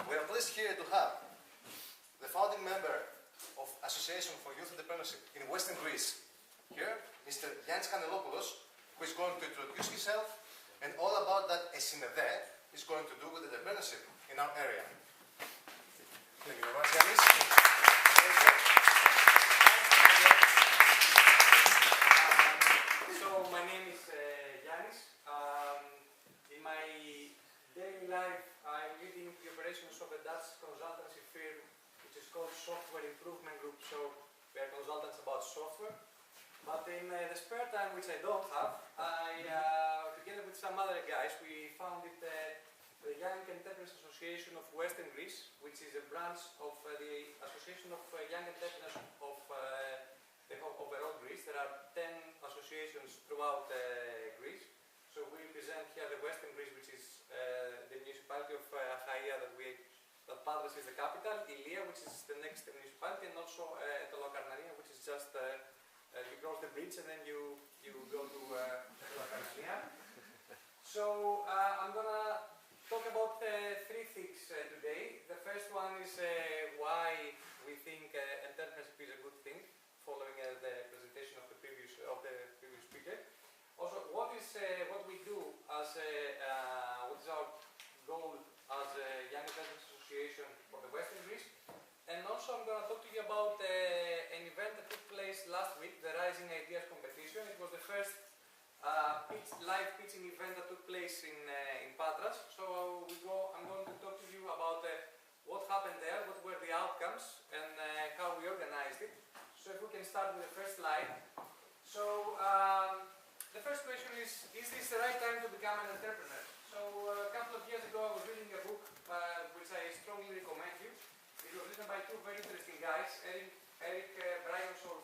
We are pleased here to have the founding member of Association for Youth Entrepreneurship in Western Greece, here, Mr. Yannis Kanellopoulos, who is going to introduce himself and all about that Esinede is going to do with entrepreneurship in our area. Thank you very much, Yannis. So, my name is Yannis. In my daily life, I'm leading the operations of a Dutch consultancy firm, which is called Software Improvement Group. So, we are consultants about software. But in the spare time, which I don't have, together with some other guys, we founded the Young Entrepreneurs Association of Western Greece, which is a branch of the Association of Young Entrepreneurs of overall Greece. There are 10 associations throughout Greece. So we represent here the Western Greece, which is the municipality of Achaia that Patras is the capital, Ilia, which is the next municipality, and also Tolokarnania, which is just you cross the bridge and then you go to Tolokarnania. So I'm gonna talk about three things today. The first one is why we think entrepreneurship is a good thing, following the presentation of the previous speaker. Also, what we do as what is our goal as a Young Entrepreneurs Association for the Western Greece, and also I'm going to talk to you about an event that took place last week, the Rising Ideas Competition. It was the first live pitching event that took place in Patras. So I'm going to talk to you about what happened there, what were the outcomes, and how we organized it. So if we can start with the first slide. So the first question is this the right time to become an entrepreneur? So a couple of years ago I was reading a book which I strongly recommend you. It was written by two very interesting guys, Eric Bryanson,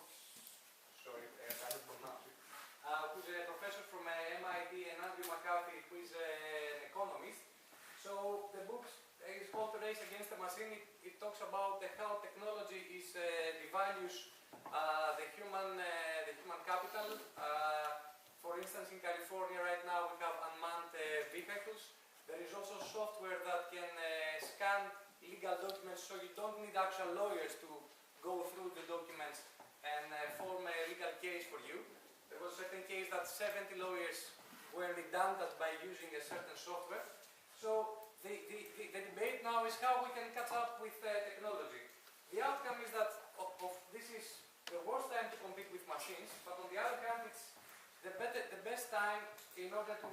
who's a professor from MIT, and Andrew McCarthy, who is an economist. So the book is called The Race Against the Machine. It talks about how technology devalues the human capital. For instance, in California right now we have unmanned vehicles. There is also software that can scan legal documents, so you don't need actual lawyers to go through the documents and form a legal case for you. There was a certain case that 70 lawyers were redundant by using a certain software. So the debate now is how we can catch up with technology. The outcome is that this is the worst time to compete with machines, but on the other hand, it's the best time in order to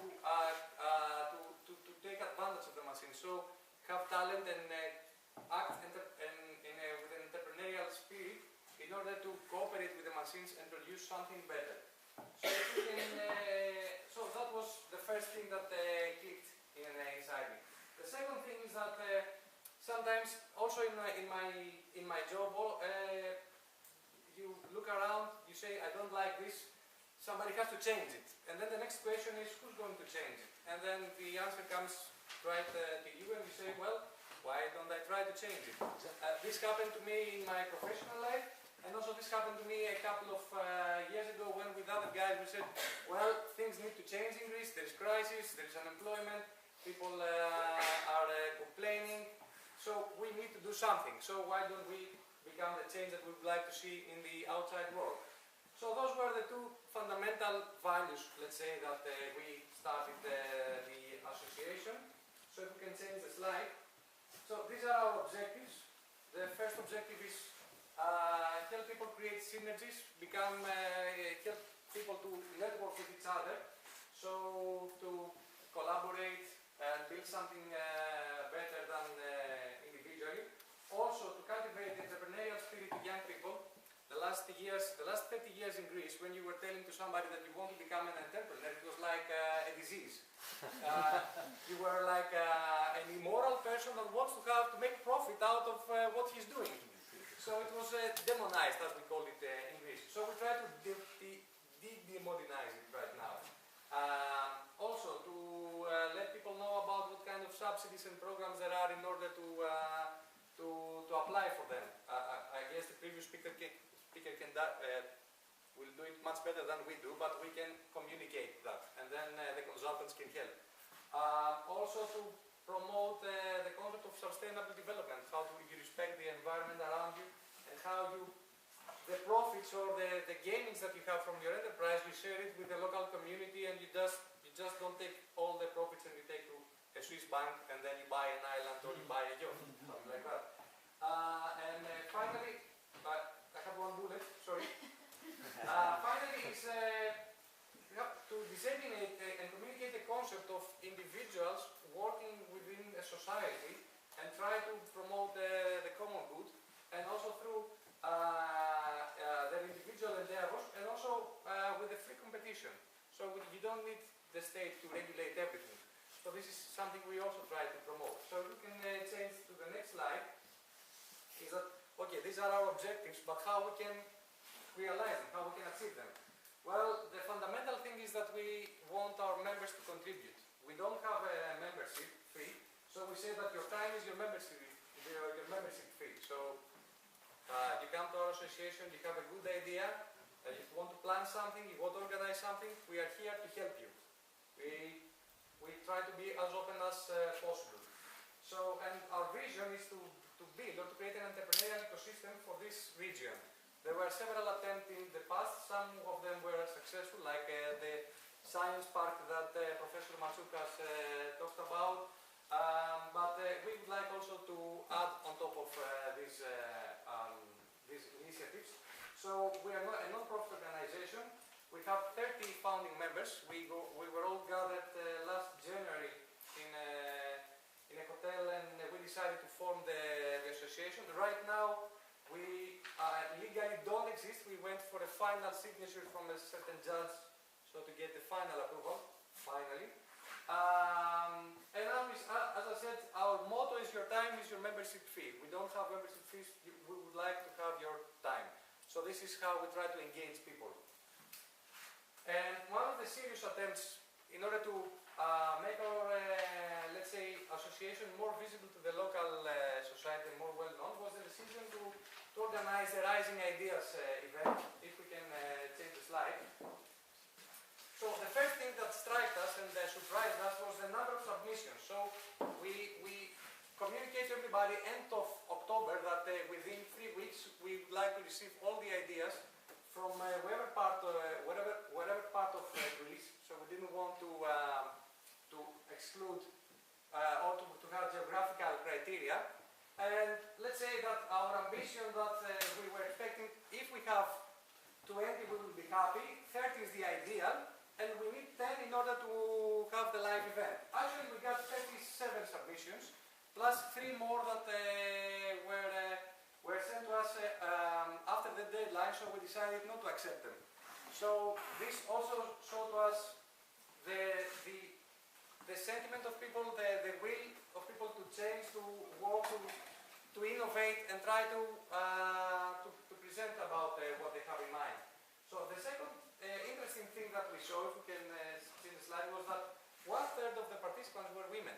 take advantage of the machine. So have talent and act with an entrepreneurial spirit in order to cooperate with the machines and produce something better. So that was the first thing that clicked inside me. The second thing is that sometimes also in my job, you look around, you say, I don't like this, somebody has to change it. And then the next question is, who's going to change it? And then the answer comes right to you, and you say, well, why don't I try to change it? This happened to me in my professional life, and also this happened to me a couple of years ago when with other guys we said, well, things need to change in Greece, there is crisis, there is unemployment, people are complaining, so we need to do something. So why don't we become the change that we would like to see in the outside world? So those were the two fundamental values, let's say, that we started the association. So if we can change the slide. So these are our objectives. The first objective is help people create synergies, help people to network with each other, so to collaborate and build something better than individually. Also to cultivate the entrepreneurial spirit to young people. The last 30 years in Greece, when you were telling to somebody that you want to become an entrepreneur, it was like a disease. You were like an immoral person that wants to make profit out of what he's doing. So it was demonized, as we call it in Greece. So we try to de-demonize it right now. Also to let people know about what kind of subsidies and programs there are in order to apply for them. I guess the previous speaker will do it much better than we do, but we can communicate that, and then the consultants can help. Also to promote the concept of sustainable development, how you respect the environment around you, and how the profits or the gainings that you have from your enterprise, you share it with the local community, and you just don't take all the profits and you take to a Swiss bank and then you buy an island or you buy a yacht, something like that. Finally, I have one bullet, sorry. Finally, is to disseminate and communicate the concept of individuals working within a society and try to promote the common good, and also through their individual endeavors, and also with the free competition. So you don't need the state to regulate everything. So this is something we also try to promote. So we can change to the next slide. Is that, okay, these are our objectives, but how we can realize them, how we can achieve them? Well, the fundamental thing is that we want our members to contribute. We don't have a membership fee, so we say that your time is your membership fee. So you come to our association, you have a good idea, you want to plan something, you want to organize something, we are here to help you. We try to be as open as possible. So, and our vision is to build or to create an entrepreneurial ecosystem for this region. There were several attempts in the past, some of them were successful, like the science park that Professor Matsoukas talked about, but we would like also to add on top of these initiatives. So we are a non-profit organization. We have 30 founding members. We were all gathered last January in a hotel, and we decided to form the association. Right now, we legally don't exist. We went for a final signature from a certain judge, so to get the final approval, finally. And now, as I said, our motto is your time is your membership fee. We don't have membership fees. We would like to have your time. So this is how we try to engage people. And one of the serious attempts in order to make our, let's say, association more visible to the local society and more well known was the decision to organize the Rising Ideas event. If we can change the slide. So the first thing that struck us and surprised us was the number of submissions. So we communicate to everybody end of October that within 3 weeks we would like to receive all the ideas from wherever part of Greece. So we didn't want to exclude or to have geographical criteria. And let's say that our ambition that we were expecting, if we have 20 we will be happy, 30 is the ideal, and we need 10 in order to have the live event. Actually we got 37 submissions, plus 3 more that were sent to us after the deadline, so we decided not to accept them. So this also showed to us the sentiment of people, the will of people to change, to work, to innovate, and try to present about what they have in mind. So the second interesting thing that we saw, if we can see the slide, was that 1/3 of the participants were women,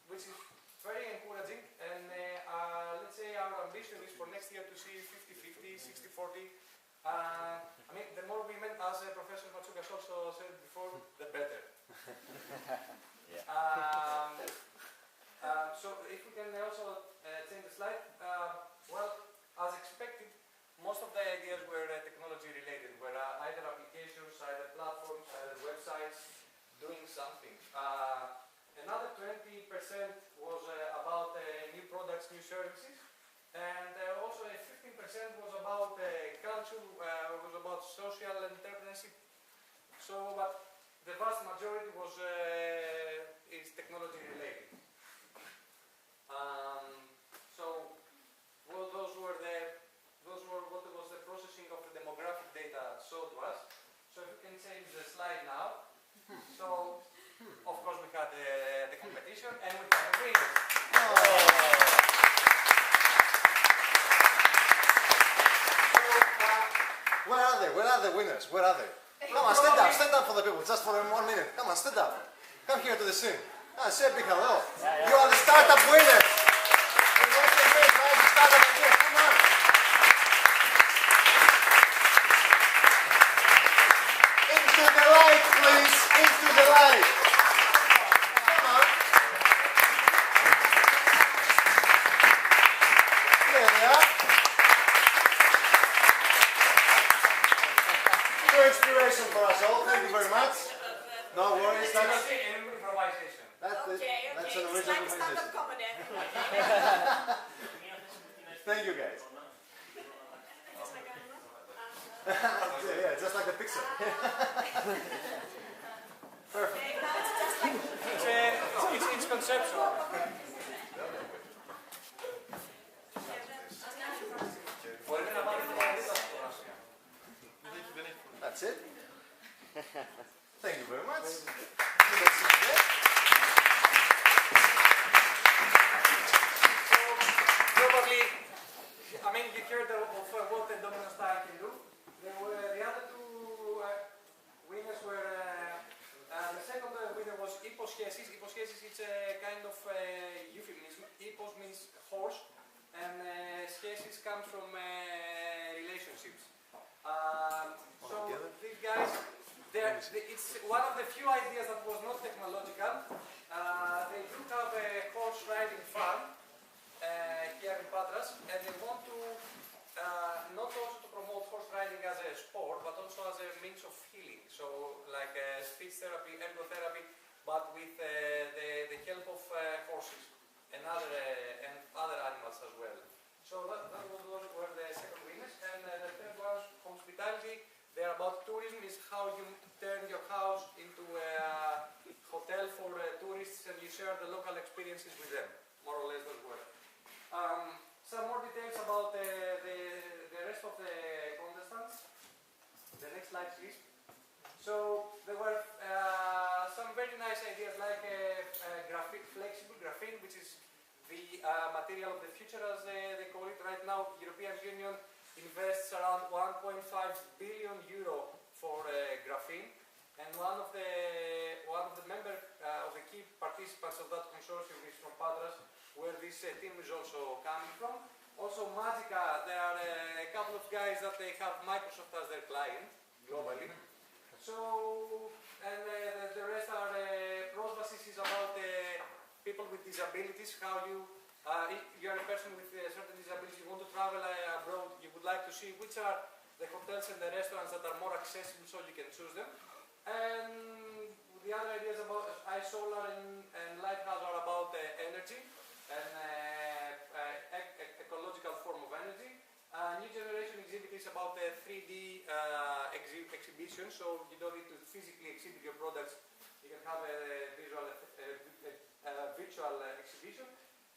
which is very encouraging. And let's say our ambition is for next year to see 50-50, 60-40. I mean, the more women, as Professor Matsoukas also said before, the better. So if we can also change the slide. Well, as expected, most of the ideas were technology related, were either applications, either platforms, either websites, doing something. Another 20% was about new products, new services. And also 15% was about culture, was about social entrepreneurship. So, but the vast majority was is technology related. So, well, those were what was the processing of the demographic data showed to us. So, if you can change the slide now. So, of course, we had the competition and we had the winners. Where are they? Where are the winners? Where are they? Come on, stand up for the people, just for 1 minute. Come on, stand up. Come here to the scene. Say a big hello. You are the startup winners. Startup idea. Come on. Into the light, please. Into the light. Come on. Improvisation. Okay, That's okay. an It's original like stand-up conversation. comedy. Thank you guys. Just like, I don't know. Yeah, just like the picture. Okay, now it's just like It's conceptual. Μπορεί να πάρει την αντίδραση φωτογραφία. That's it. Thank you very much. Probably, I mean, you heard of what the dominant style can do. There were the other two winners were the second winner was hyposthesis. Hyposthesis is a kind of euphemism. Hypos means horse, and schesis comes from relationships. So these guys, it's one of the few ideas that was not technological. They do have a horse riding fun here in Patras, and they want to not also to promote horse riding as a sport, but also as a means of healing. So like speech therapy, ergotherapy, but with the help of horses and other animals as well. So that were the second winners, and the third was hospitality. They're about tourism, is how you turn your house into a hotel for tourists, and you share the local experiences with them, more or less as well. Some more details about the rest of the contestants. The next slide, please. So there were some very nice ideas like flexible graphene, which is the material of the future, as they call it. Right now, European Union invests around 1.5 billion euro for graphene, and one of the members of the key participants of that consortium is from Patras, where this team is also coming from. Also Magica, there are a couple of guys that they have Microsoft as their client globally. So, and the rest are Prosvasis is about people with disabilities, how you, if you are a person with certain disabilities, you want to travel abroad, you would like to see which are the hotels and the restaurants that are more accessible so you can choose them. And the other ideas about iSolar and Lighthouse are about energy and ecological form of energy. New Generation exhibit is about the 3D exhibition, so you don't need to physically exhibit your products, you can have a virtual exhibition.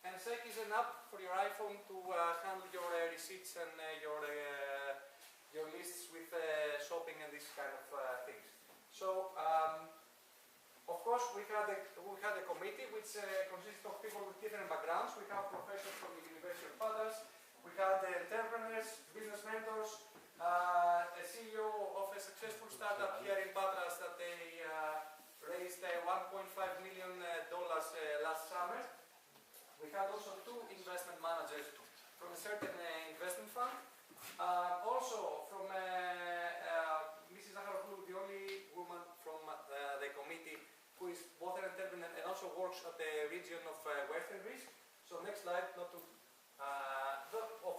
And SEC is an app for your iPhone to handle your receipts and your lists with shopping and these kind of things. So, of course, we had a committee which consists of people with different backgrounds. We have professors from the University of Patras, we had entrepreneurs, business mentors, a CEO of a successful startup here in Patras that they raised $1.5 million last summer. We had also two investment managers from a certain investment fund. Also from Mrs. Zaharopoulou, the only woman from the committee who is both an entrepreneur and also works at the region of Western Greece. So next slide, of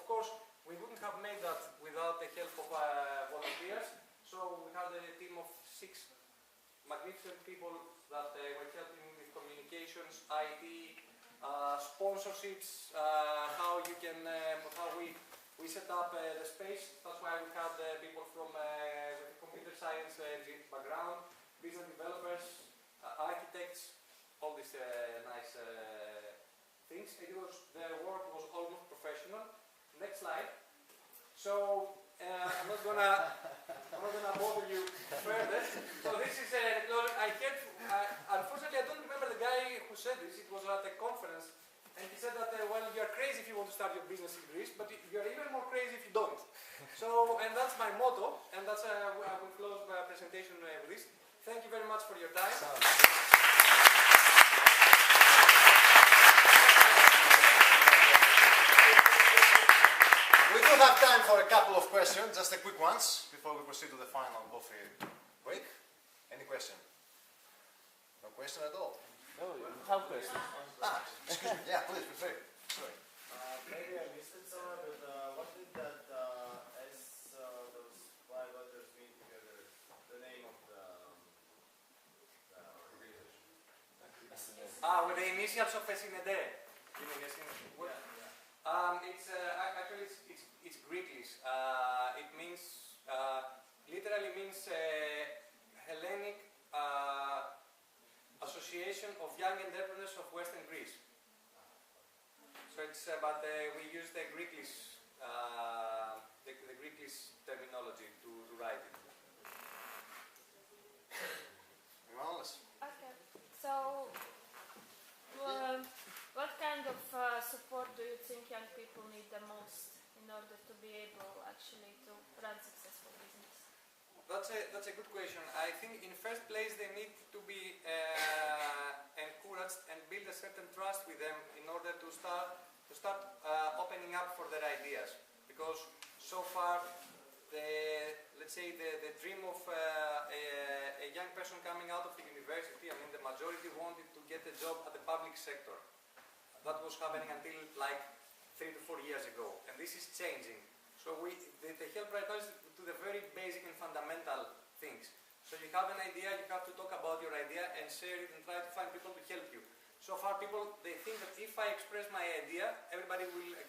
course, we wouldn't have made that without the help of volunteers. So we had a team of 6 magnificent people that were helping with communications, IT, sponsorships, how we set up the space. That's why we had people from with computer science background, business developers, architects, all these nice things. The work was almost professional. Next slide. So I'm not gonna bother you further. So this is unfortunately I don't remember the guy who said this. It was at a conference, and he said that well, you are crazy if you want to start your business in Greece, but you are even more crazy if you don't. So, and that's my motto, and that's I will close my presentation with this. Thank you very much for your time. We do have time for a couple of questions, just a quick ones, before we proceed to the final coffee break. Any question? No question at all? No, have questions. Excuse me. Yeah, please, feel free. Sorry. Maybe I missed it somewhere, but what did that those 5 letters mean together? The name of the the initials of SND. You mean SND? What? Actually it's Greeklish. It means literally means Hellenic Association of Young Entrepreneurs of Western Greece. So it's but we use the Greeklish the Greeklish terminology to write it. Anyone else? Okay. So, what kind of support do you think young people need the most in order to be able actually to run successful business? That's a good question. I think in first place they need to be encouraged and build a certain trust with them in order to start opening up for their ideas. Because so far, let's say the dream of a young person coming out of the university, I mean the majority wanted to get a job at the public sector. That was happening until like 3 to 4 years ago, and this is changing. So the help right now is to the very basic and fundamental things. So you have an idea, you have to talk about your idea and share it and try to find people to help you. So far people, they think that if I express my idea,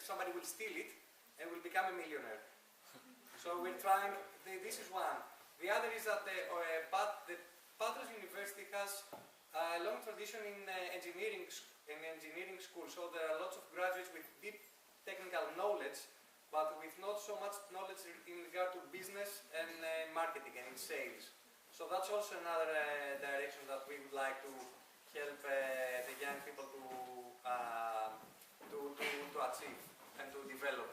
somebody will steal it and will become a millionaire. So we're trying, this is one. The other is that the Patras University has a long tradition in engineering school. So there are lots of graduates with deep technical knowledge, but with not so much knowledge in regard to business and marketing and in sales. So that's also another direction that we would like to help the young people to achieve and to develop.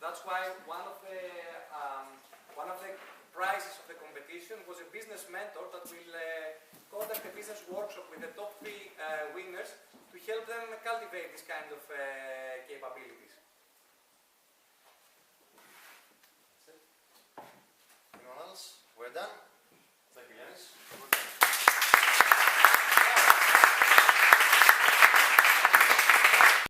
That's why one of the prizes of the competition was a business mentor that will conduct a business workshop with the top 3 winners to help them cultivate this kind of capabilities. Anyone else? We're done?